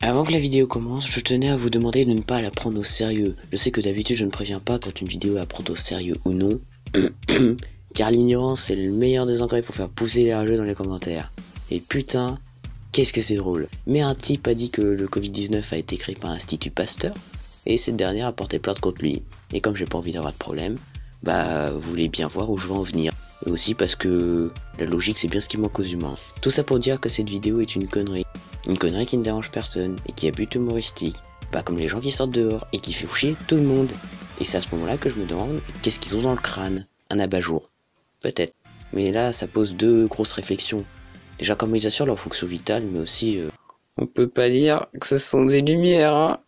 Avant que la vidéo commence, je tenais à vous demander de ne pas la prendre au sérieux. Je sais que d'habitude je ne préviens pas quand une vidéo est à prendre au sérieux ou non, car l'ignorance est le meilleur des engrais pour faire pousser les rageux dans les commentaires. Et putain, qu'est-ce que c'est drôle. Mais un type a dit que le Covid-19 a été créé par l'Institut Pasteur, et cette dernière a porté plainte contre lui. Et comme j'ai pas envie d'avoir de problème, vous voulez bien voir où je vais en venir. Et aussi parce que la logique c'est bien ce qui manque aux humains. Tout ça pour dire que cette vidéo est une connerie. Une connerie qui ne dérange personne et qui a but humoristique. Pas comme les gens qui sortent dehors et qui fait chier tout le monde. Et c'est à ce moment-là que je me demande qu'est-ce qu'ils ont dans le crâne. Un abat-jour. Peut-être. Mais là ça pose deux grosses réflexions. Déjà comment ils assurent leur fonction vitale, mais aussi on peut pas dire que ce sont des lumières, hein.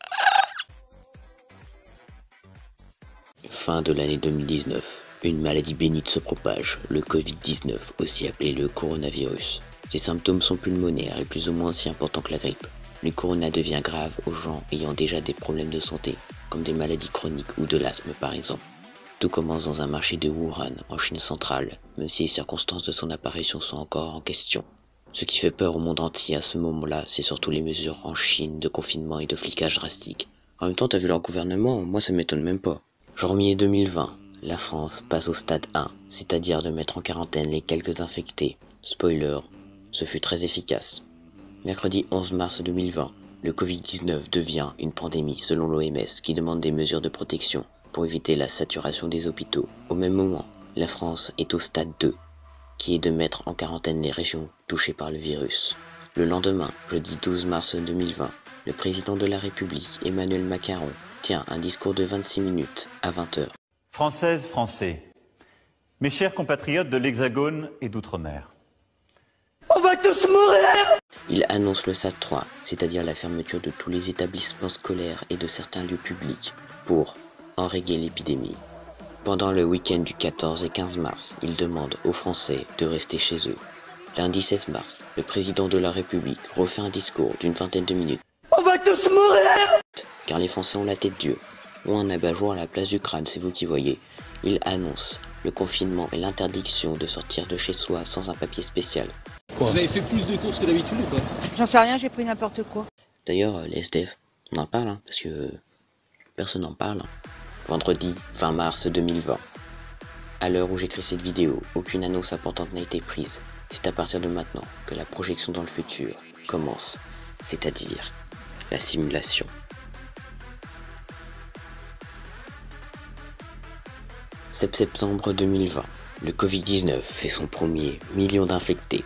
Fin de l'année 2019. Une maladie bénite se propage, le Covid-19, aussi appelé le coronavirus. Ses symptômes sont pulmonaires et plus ou moins aussi importants que la grippe. Le corona devient grave aux gens ayant déjà des problèmes de santé, comme des maladies chroniques ou de l'asthme par exemple. Tout commence dans un marché de Wuhan, en Chine centrale, même si les circonstances de son apparition sont encore en question. Ce qui fait peur au monde entier à ce moment-là, c'est surtout les mesures en Chine de confinement et de flicage drastique. En même temps, t'as vu leur gouvernement, moi ça m'étonne même pas. Janvier 2020, la France passe au stade 1, c'est-à-dire de mettre en quarantaine les quelques infectés. Spoiler, ce fut très efficace. Mercredi 11 mars 2020, le Covid-19 devient une pandémie selon l'OMS qui demande des mesures de protection pour éviter la saturation des hôpitaux. Au même moment, la France est au stade 2, qui est de mettre en quarantaine les régions touchées par le virus. Le lendemain, jeudi 12 mars 2020, le président de la République, Emmanuel Macron, tient un discours de 26 minutes à 20h. Françaises, Français, mes chers compatriotes de l'Hexagone et d'Outre-mer. On va tous mourir! Il annonce le SAD 3, c'est-à-dire la fermeture de tous les établissements scolaires et de certains lieux publics, pour enrayer l'épidémie. Pendant le week-end du 14 et 15 mars, il demande aux Français de rester chez eux. Lundi 16 mars, le président de la République refait un discours d'une vingtaine de minutes. On va tous mourir! Car les Français ont la tête dure, ou un abat-jour à la place du crâne, c'est vous qui voyez. Il annonce le confinement et l'interdiction de sortir de chez soi sans un papier spécial. Vous avez fait plus de courses que d'habitude ou pas? J'en sais rien, j'ai pris n'importe quoi. D'ailleurs, les SDF, on en parle, parce que personne n'en parle. Vendredi 20 mars 2020. À l'heure où j'écris cette vidéo, aucune annonce importante n'a été prise. C'est à partir de maintenant que la projection dans le futur commence, c'est-à-dire la simulation. Septembre 2020, le Covid-19 fait son premier million d'infectés.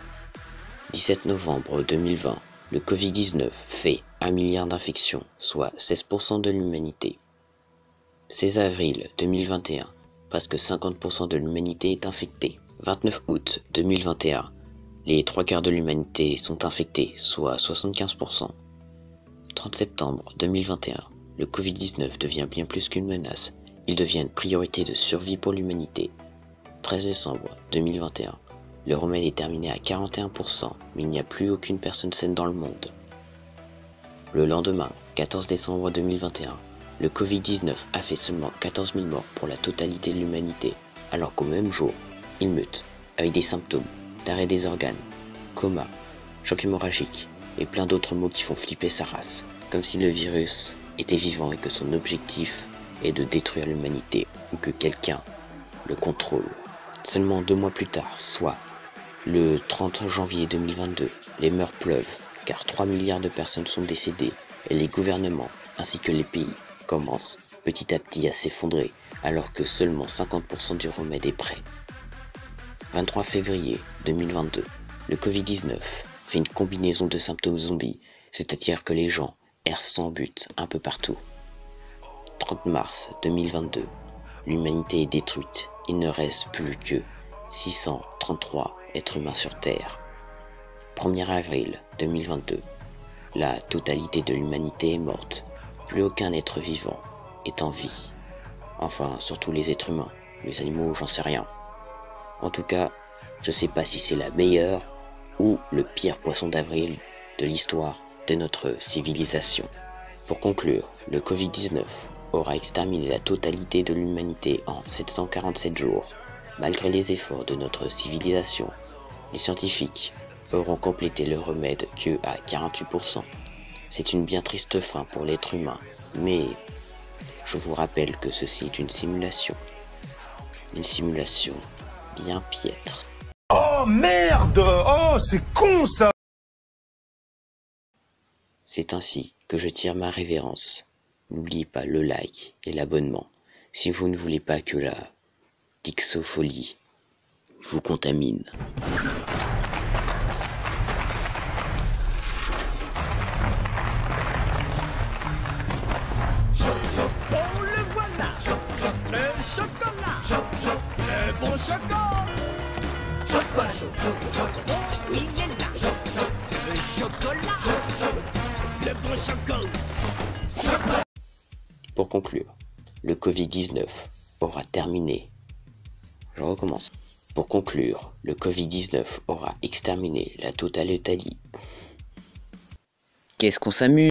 17 novembre 2020, le Covid-19 fait 1 milliard d'infections, soit 16% de l'humanité. 16 avril 2021, presque 50% de l'humanité est infectée. 29 août 2021, les 3/4 de l'humanité sont infectés, soit 75%. 30 septembre 2021, le Covid-19 devient bien plus qu'une menace. Il devient une priorité de survie pour l'humanité. 13 décembre 2021, le remède est terminé à 41%, mais il n'y a plus aucune personne saine dans le monde. Le lendemain, 14 décembre 2021, le Covid-19 a fait seulement 14 000 morts pour la totalité de l'humanité, alors qu'au même jour, il mute, avec des symptômes, d'arrêt des organes, coma, choc hémorragique, et plein d'autres mots qui font flipper sa race, comme si le virus était vivant et que son objectif est de détruire l'humanité, ou que quelqu'un le contrôle. Seulement 2 mois plus tard, soit le 30 janvier 2022, les morts pleuvent, car 3 milliards de personnes sont décédées, et les gouvernements, ainsi que les pays, commencent petit à petit à s'effondrer, alors que seulement 50% du remède est prêt. 23 février 2022, le Covid-19 fait une combinaison de symptômes zombies, c'est-à-dire que les gens errent sans but un peu partout. 30 mars 2022, l'humanité est détruite, il ne reste plus que 633 êtres humains sur Terre. 1er avril 2022, la totalité de l'humanité est morte, plus aucun être vivant est en vie. Enfin, surtout les êtres humains, les animaux, j'en sais rien. En tout cas, je sais pas si c'est la meilleure ou le pire poisson d'avril de l'histoire de notre civilisation. Pour conclure, le Covid-19 aura exterminé la totalité de l'humanité en 747 jours. Malgré les efforts de notre civilisation, les scientifiques auront complété le remède que à 48%. C'est une bien triste fin pour l'être humain, mais je vous rappelle que ceci est une simulation. Une simulation bien piètre. Oh merde! Oh, c'est con ça! C'est ainsi que je tire ma révérence. N'oubliez pas le like et l'abonnement si vous ne voulez pas que la Dixofolie vous contamine. Oh le voilà, le chocolat, le bon chocolat. Chocolat chaud, il est là. Le chocolat, le bon chocolat. Pour conclure, le Covid-19 aura terminé. Je recommence. Pour conclure, le Covid-19 aura exterminé la totale Italie. Qu'est-ce qu'on s'amuse ?